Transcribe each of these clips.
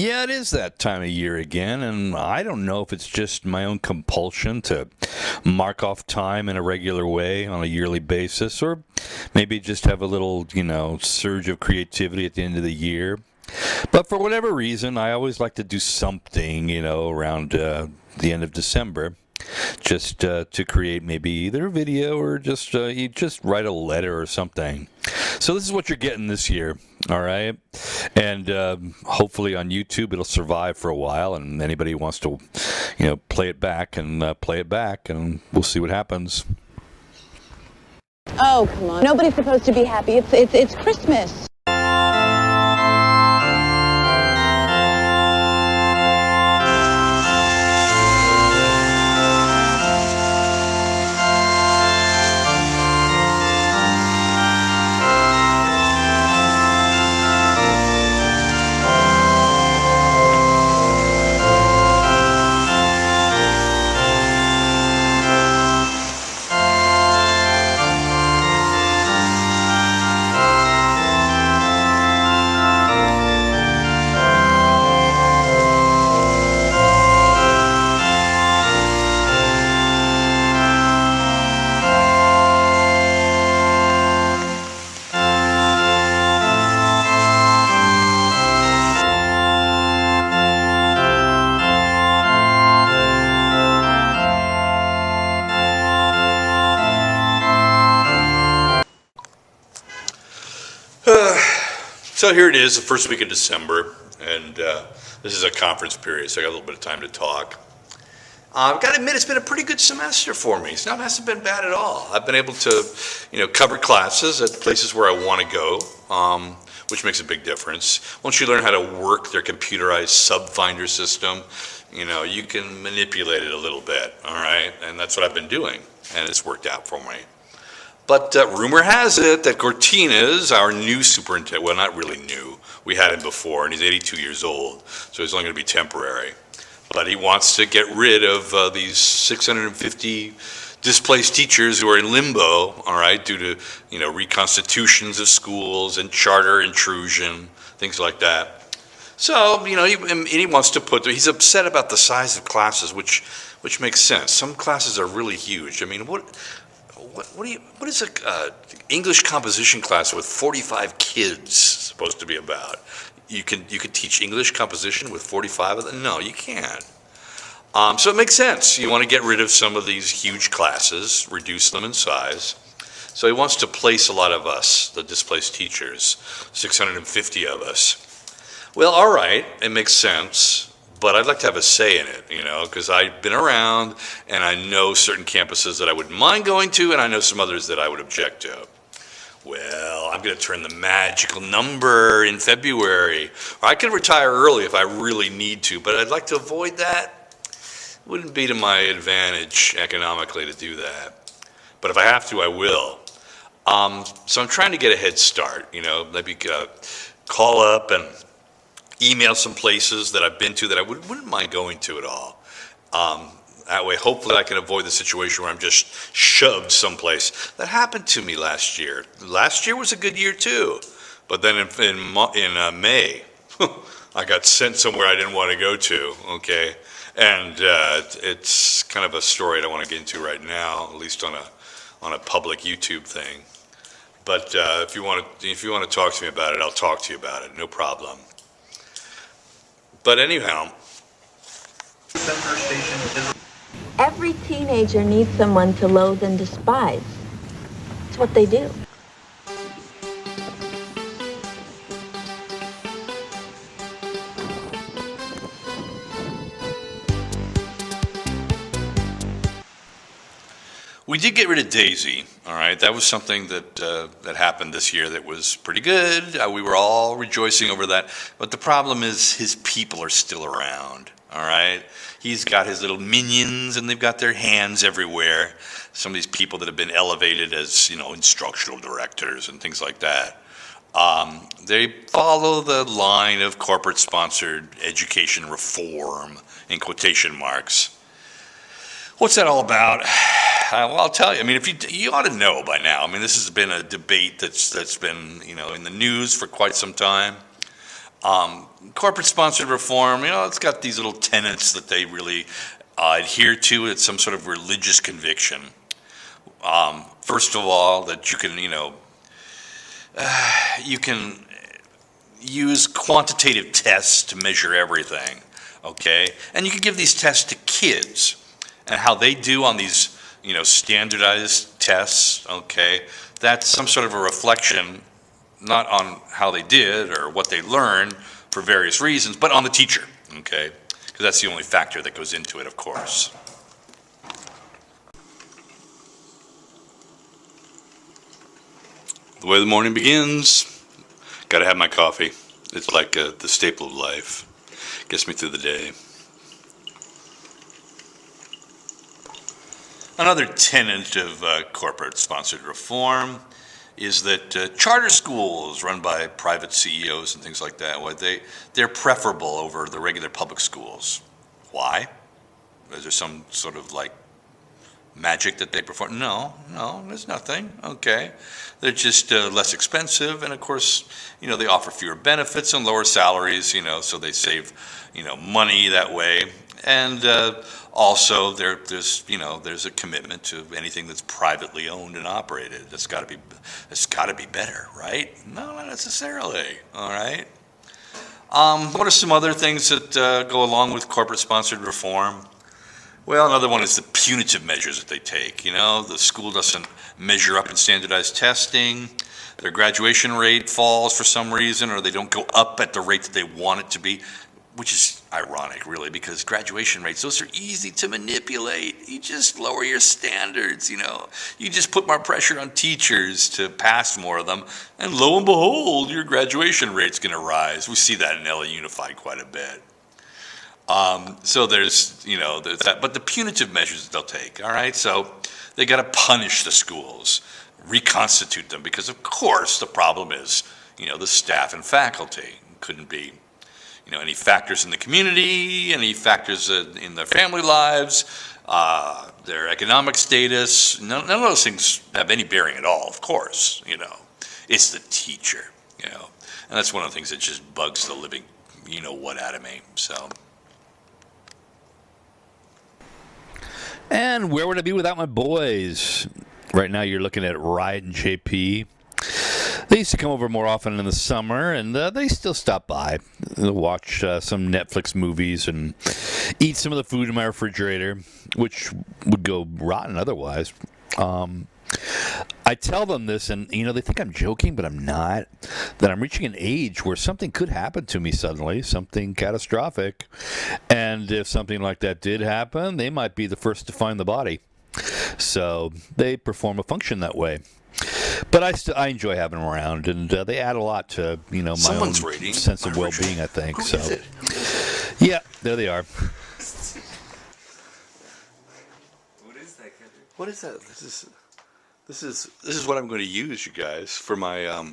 Yeah, it is that time of year again, and I don't know if it's just my own compulsion to mark off time in a regular way on a yearly basis, or maybe just have a little, surge of creativity at the end of the year. But for whatever reason, I always like to do something, around the end of December, just to create maybe either a video or just you just write a letter or something. So this is what you're getting this year, all right? And hopefully on YouTube it'll survive for a while, and anybody who wants to, play it back and play it back, and we'll see what happens. Oh, come on. Nobody's supposed to be happy. It's Christmas. So here it is, the first week of December, and this is a conference period, so I got a little bit of time to talk. I've got to admit, it's been a pretty good semester for me. It hasn't been bad at all. I've been able to, cover classes at places where I want to go, which makes a big difference. Once you learn how to work their computerized sub-finder system, you can manipulate it a little bit, all right? And that's what I've been doing, and it's worked out for me. But rumor has it that Cortina's our new superintendent. Well, not really new. We had him before, and he's 82 years old, so he's only going to be temporary. But he wants to get rid of these 650 displaced teachers who are in limbo, all right, due to reconstitutions of schools and charter intrusion, things like that. So he wants to he's upset about the size of classes, which makes sense. Some classes are really huge. I mean, what is a English composition class with 45 kids supposed to be about? You could teach English composition with 45 of them? No, you can't. So it makes sense. You want to get rid of some of these huge classes, reduce them in size. So he wants to place a lot of us, the displaced teachers, 650 of us. Well, all right, it makes sense. But I'd like to have a say in it, because I've been around and I know certain campuses that I wouldn't mind going to, and I know some others that I would object to. Well, I'm going to turn the magical number in February. Or I could retire early if I really need to, but I'd like to avoid that. It wouldn't be to my advantage economically to do that. But if I have to, I will. So I'm trying to get a head start, maybe call up and email some places that I've been to that I wouldn't mind going to at all. That way, hopefully I can avoid the situation where I'm just shoved someplace. That happened to me last year. Last year was a good year too. But then in May, I got sent somewhere I didn't want to go to, okay? And it's kind of a story I don't want to get into right now, at least on a public YouTube thing. But if you want to talk to me about it, I'll talk to you about it, no problem. But anyhow, Every teenager needs someone to loathe and despise. It's what they do. we did get rid of Daisy, all right? That was something that happened this year that was pretty good. We were all rejoicing over that. But the problem is his people are still around, all right? He's got his little minions, and they've got their hands everywhere. Some of these people that have been elevated as, instructional directors and things like that. They follow the line of corporate-sponsored education reform, in quotation marks. What's that all about? Well, I'll tell you. I mean, if you ought to know by now. I mean, this has been a debate that's been in the news for quite some time. Corporate-sponsored reform, it's got these little tenets that they really adhere to. It's some sort of religious conviction. First of all, that you can use quantitative tests to measure everything, okay? And you can give these tests to kids, and how they do on these, standardized tests, okay? That's some sort of a reflection, not on how they did or what they learned for various reasons, but on the teacher, okay? Because that's the only factor that goes into it, of course. The way the morning begins, gotta have my coffee. It's like the staple of life. Gets me through the day. Another tenet of corporate-sponsored reform is that charter schools run by private CEOs and things like that, they're preferable over the regular public schools. Why? Is there some sort of magic that they perform? No, there's nothing. Okay. They're just less expensive, and of course, they offer fewer benefits and lower salaries, so they save, money that way. And also there's a commitment to anything that's privately owned and operated. It's got to be better, right? No, not necessarily. All right. What are some other things that go along with corporate-sponsored reform? Well, another one is the punitive measures that they take. The school doesn't measure up in standardized testing. Their graduation rate falls for some reason, or they don't go up at the rate that they want it to be, which is ironic, really, because graduation rates, those are easy to manipulate. You just lower your standards, You just put more pressure on teachers to pass more of them, and lo and behold, your graduation rate's going to rise. We see that in LA Unified quite a bit. So there's that, but the punitive measures that they'll take, all right? So they got to punish the schools, reconstitute them, because of course the problem is, the staff and faculty. Couldn't be, any factors in the community, any factors in their family lives, their economic status. None of those things have any bearing at all, of course, It's the teacher, And that's one of the things that just bugs the living, what out of me, so. And where would I be without my boys? Right now you're looking at Riot and JP. They used to come over more often in the summer, and they still stop by. They'll watch some Netflix movies and eat some of the food in my refrigerator, which would go rotten otherwise. I tell them this, and they think I'm joking, but I'm not, that I'm reaching an age where something could happen to me suddenly, something catastrophic. And if something like that did happen, they might be the first to find the body. So they perform a function that way. But I enjoy having them around, and they add a lot to my own sense of well-being, I think. Who is it? Yeah, there they are. What is that, Kendrick? What is that? This is what I'm going to use, you guys, for my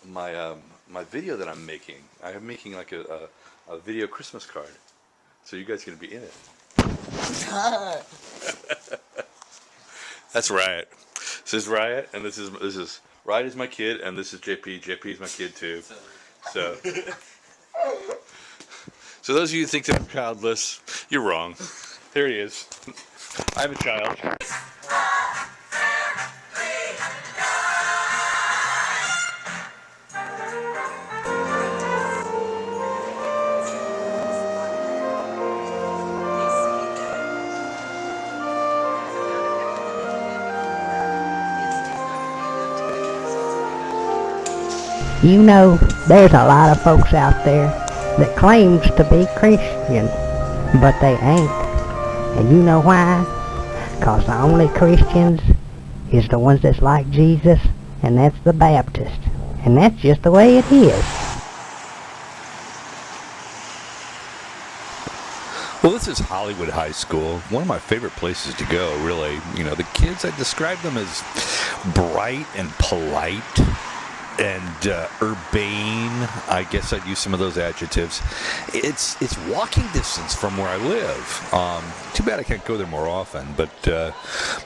my video that I'm making. I'm making like a video Christmas card, so you guys are going to be in it. That's Riot. This is Riot, and this is Riot is my kid, and this is JP. JP is my kid too. So those of you who think that I'm childless, you're wrong. There he is. I'm a child. There's a lot of folks out there that claims to be Christian, but they ain't. And you know why? 'Cause the only Christians is the ones that's like Jesus, and that's the Baptist. And that's just the way it is. Well, this is Hollywood High School, one of my favorite places to go, really. The kids, I describe them as bright and polite. and urbane. I guess I'd use some of those adjectives. It's walking distance from where I live. Too bad I can't go there more often, but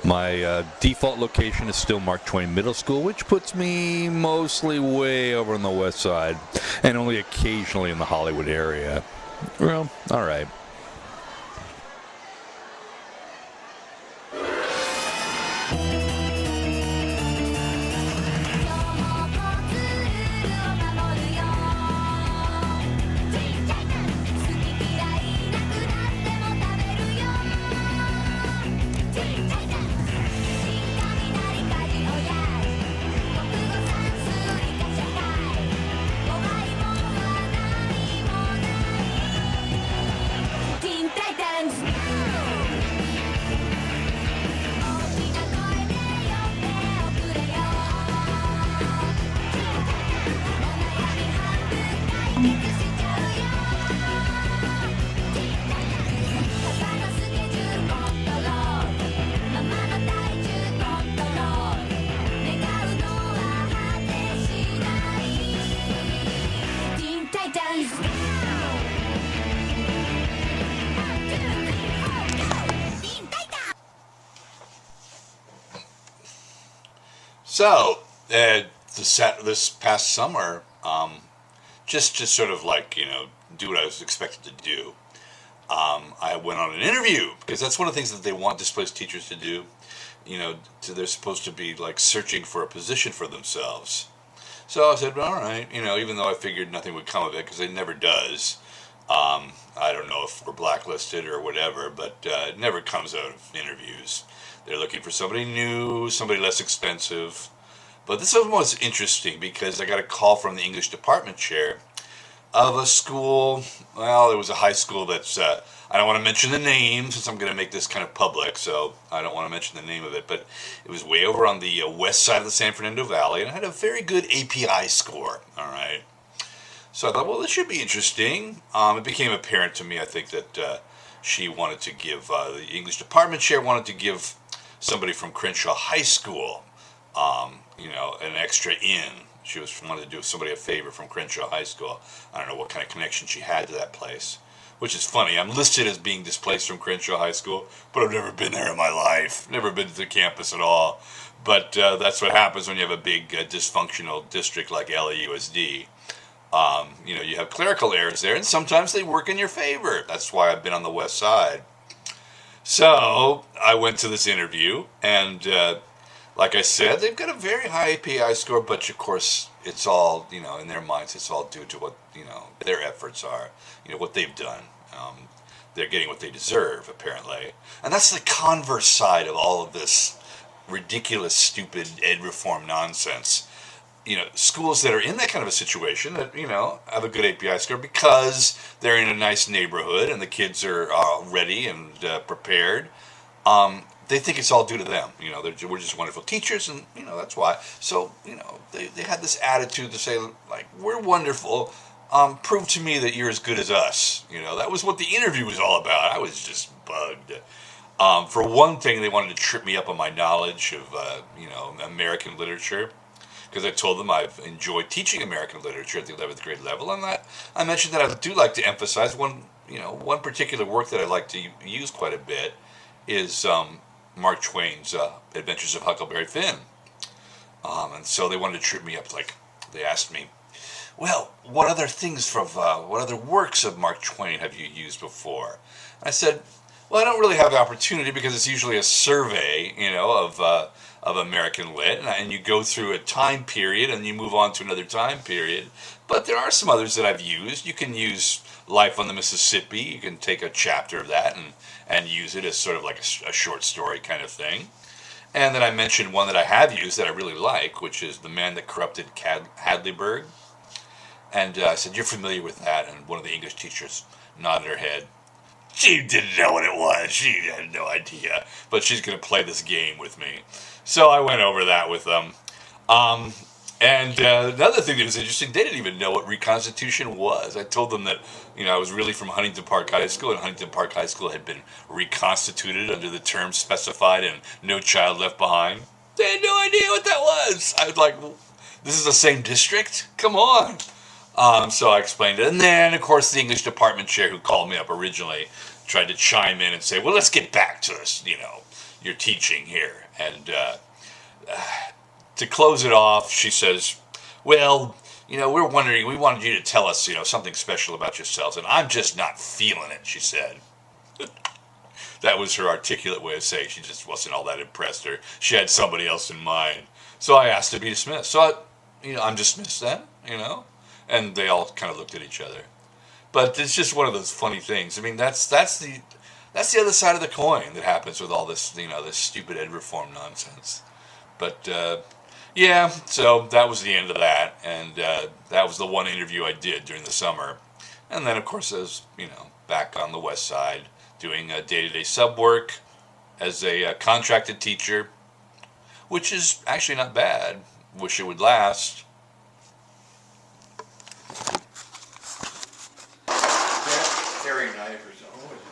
my default location is still Mark Twain Middle School, which puts me mostly way over on the west side and only occasionally in the Hollywood area. Well, all right. So, this past summer, just to sort of like, do what I was expected to do, I went on an interview, because that's one of the things that they want displaced teachers to do. They're supposed to be like searching for a position for themselves. So I said, all right, even though I figured nothing would come of it, because it never does. I don't know if we're blacklisted or whatever, but it never comes out of interviews. They're looking for somebody new, somebody less expensive. But this one was interesting because I got a call from the English department chair of a school. Well, it was a high school that's, I don't want to mention the name since I'm going to make this kind of public, so I don't want to mention the name of it. But it was way over on the west side of the San Fernando Valley, and it had a very good API score, all right? So I thought, well, this should be interesting. It became apparent to me, I think, that she wanted to give, the English department chair wanted to give somebody from Crenshaw High School, an extra in. She wanted to do somebody a favor from Crenshaw High School. I don't know what kind of connection she had to that place, which is funny. I'm listed as being displaced from Crenshaw High School, but I've never been there in my life. Never been to the campus at all. But that's what happens when you have a big dysfunctional district like LAUSD. You have clerical errors there, and sometimes they work in your favor. That's why I've been on the west side. So I went to this interview, and like I said, they've got a very high API score, but of course, it's all, in their minds, it's all due to what, their efforts are, what they've done. They're getting what they deserve, apparently. And that's the converse side of all of this ridiculous, stupid ed reform nonsense. Schools that are in that kind of a situation that, have a good API score because they're in a nice neighborhood and the kids are ready and prepared, they think it's all due to them. We're just wonderful teachers, and, that's why. So, they had this attitude to say, like, we're wonderful. Prove to me that you're as good as us. That was what the interview was all about. I was just bugged. For one thing, they wanted to trip me up on my knowledge of, American literature. Because I told them I've enjoyed teaching American literature at the 11th grade level, and that I mentioned that I do like to emphasize one particular work that I like to use quite a bit is Mark Twain's Adventures of Huckleberry Finn. And so they wanted to trip me up. Like, they asked me, well, what other works of Mark Twain have you used before? And I said, well, I don't really have the opportunity because it's usually a survey, of American Lit, and you go through a time period and you move on to another time period. But there are some others that I've used. You can use Life on the Mississippi. You can take a chapter of that and use it as sort of like a short story kind of thing. And then I mentioned one that I have used that I really like, which is The Man That Corrupted Hadleyburg. And I said, you're familiar with that? And one of the English teachers nodded her head. She didn't know what it was. She had no idea. But she's going to play this game with me. So I went over that with them. And another thing that was interesting, they didn't even know what reconstitution was. I told them that, I was really from Huntington Park High School, and Huntington Park High School had been reconstituted under the terms specified in No Child Left Behind. They had no idea what that was. I was like, This is the same district? Come on. So I explained it. And then, of course, the English department chair who called me up originally tried to chime in and say, well, let's get back to this, your teaching here. And to close it off, she says, well, we wanted you to tell us, something special about yourselves, and I'm just not feeling it, she said. That was her articulate way of saying she just wasn't all that impressed, or she had somebody else in mind. So I asked to be dismissed. So I'm dismissed then, and they all kind of looked at each other. But it's just one of those funny things. I mean, that's the other side of the coin that happens with all this, this stupid ed reform nonsense. But yeah, so that was the end of that, and that was the one interview I did during the summer. And then, of course, I was, back on the west side doing day-to-day sub work as a contracted teacher, which is actually not bad. Wish it would last.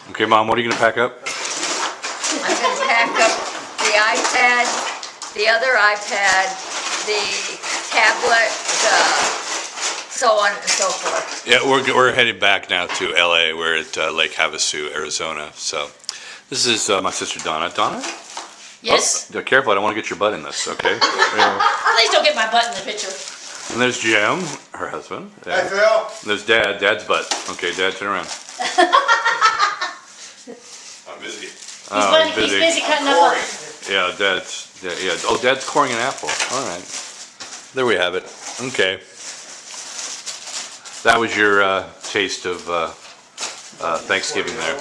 Okay, Mom, what are you going to pack up? I'm going to pack up the iPad, the other iPad, the tablet, so on and so forth. Yeah, we're headed back now to LA. We're at Lake Havasu, Arizona. So this is my sister Donna. Donna? Yes? Oh, careful, I don't want to get your butt in this, okay? Please don't get my butt in the picture. And there's Jim, her husband. Yeah. Hey, Phil. And there's Dad. Dad's butt. Okay, Dad, turn around. I'm busy. He's busy cutting up. Yeah, yeah. Oh, Dad's coring an apple. All right. There we have it. Okay. That was your taste of Thanksgiving there.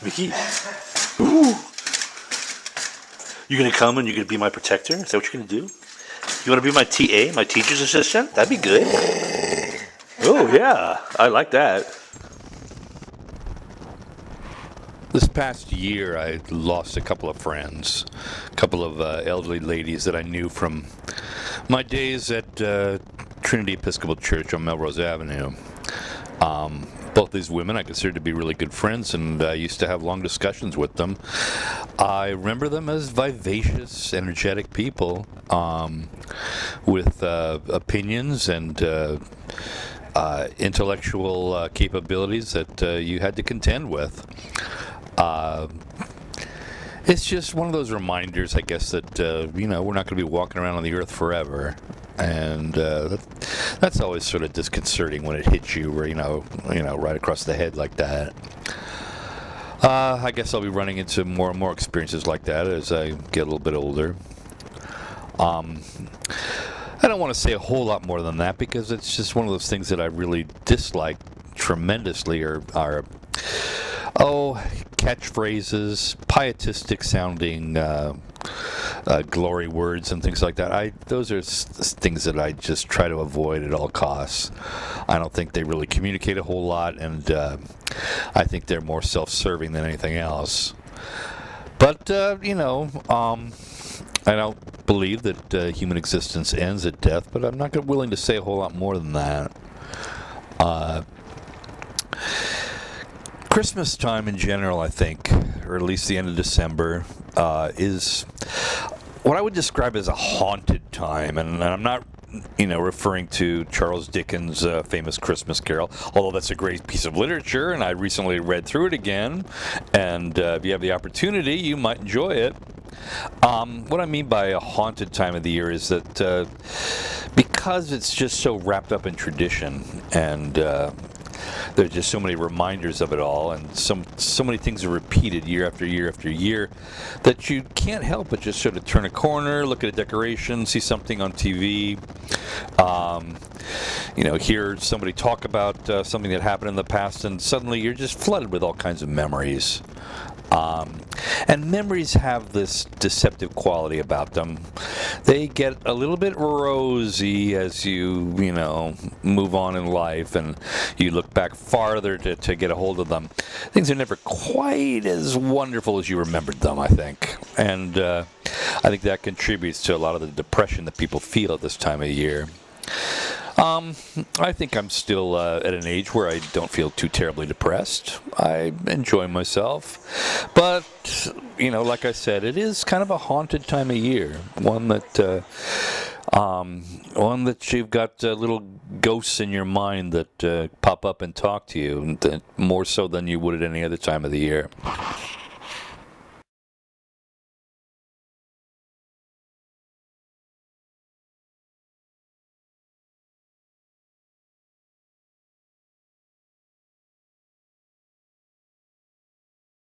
Mickey, ooh. You gonna come and you're gonna be my protector? Is that what you're gonna do? You wanna be my TA, my teacher's assistant? That'd be good. Oh yeah, I like that. This past year, I lost a couple of friends, a couple of elderly ladies that I knew from my days at Trinity Episcopal Church on Melrose Avenue. Both these women I consider to be really good friends, and I used to have long discussions with them. I remember them as vivacious, energetic people with opinions and intellectual capabilities that you had to contend with. It's just one of those reminders, I guess, that we're not going to be walking around on the earth forever, and that's always sort of disconcerting when it hits you, right across the head like that. I guess I'll be running into more and more experiences like that as I get a little bit older. I don't want to say a whole lot more than that because it's just one of those things that I really dislike tremendously are catchphrases, pietistic sounding glory words and things like that. Those are things that I just try to avoid at all costs. I don't think they really communicate a whole lot, and I think they're more self-serving than anything else. But, I don't believe that human existence ends at death, but I'm not willing to say a whole lot more than that. Christmas time in general, I think, or at least the end of December, is what I would describe as a haunted time. And I'm not, referring to Charles Dickens' famous Christmas Carol, although that's a great piece of literature, and I recently read through it again. And if you have the opportunity, you might enjoy it. What I mean by a haunted time of the year is that because it's just so wrapped up in tradition and there's just so many reminders of it all, and so many things are repeated year after year after year that you can't help but just sort of turn a corner, look at a decoration, see something on TV, hear somebody talk about something that happened in the past, and suddenly you're just flooded with all kinds of memories. And memories have this deceptive quality about them. They get a little bit rosy as you move on in life and you look back farther to get a hold of them. Things are never quite as wonderful as you remembered them, I think. And I think that contributes to a lot of the depression that people feel at this time of year. I think I'm still at an age where I don't feel too terribly depressed. I enjoy myself. But, like I said, it is kind of a haunted time of year. One that you've got little ghosts in your mind that pop up and talk to you, more so than you would at any other time of the year.